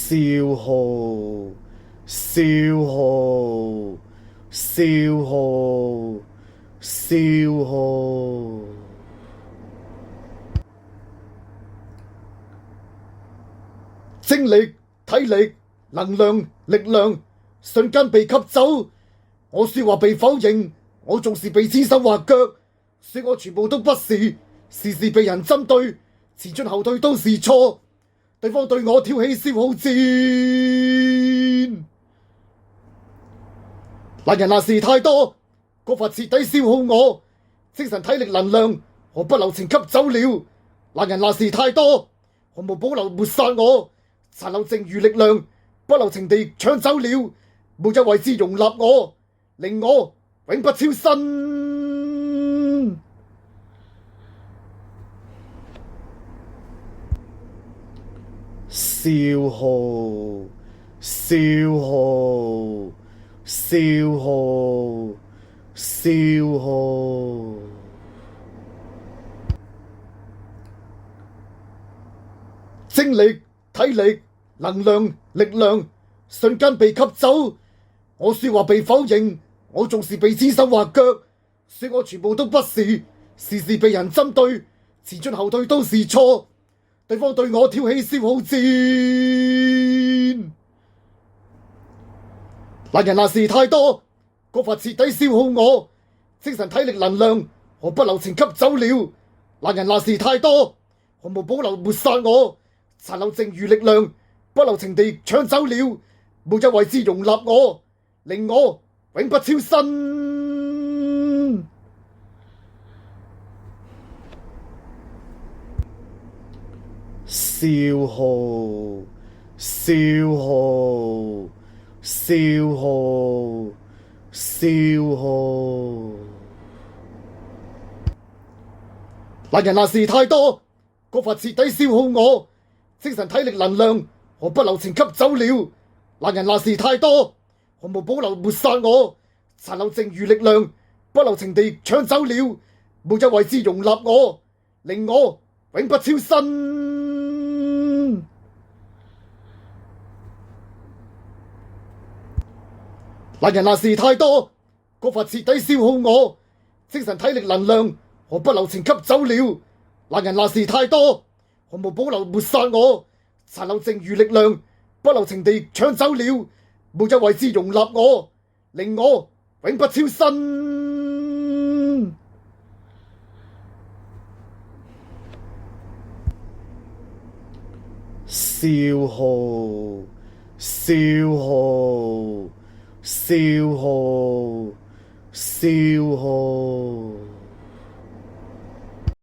消耗，消耗，消耗，消耗。精力、體力、能量、力量，瞬間被吸走。我說話被否認，我做事被指手畫腳，說我全部都不是，時時被人針對，前進後退都是錯。對方對我挑起消耗戰，男人那事太多，過分徹底消耗我精神體力能量，毫不留情吸走了。男人那事太多，毫無保留抹殺我，殘留剩餘力量，不留情地搶走了，沒有位置容納我，令我永不超生。消耗，消耗，消耗，消耗。精力、體力、能量、力量，瞬間被吸走。我說話被否認，我做事被指手畫腳，說我全部都不是，時時被人針對，前進後退都是錯。對方對我挑起消耗戰，男人那事太多，過分徹底消耗我精神體力能量，毫不留情吸走了。男人那事太多，毫無保留抹殺我，殘留剩餘力量，不留情地搶走了，沒有位置容納我，令我永不超生。消耗，消耗，消耗，消耗。男人那事太多，過分徹底消耗我精神體力能量，毫不留情吸走了。男人那事太多，毫無保留抹殺我，殘留剩餘力量，不留情地搶走了，沒有位置容納我，令我永不超生。男人那事太多，過分徹底消耗我精神體力能量，毫不留情吸走了。男人那事太多，毫無保留抹殺我，殘留剩餘力量，不留情地搶走了，沒有位置容納我，令我永不超生。消耗，消耗，消耗，消耗。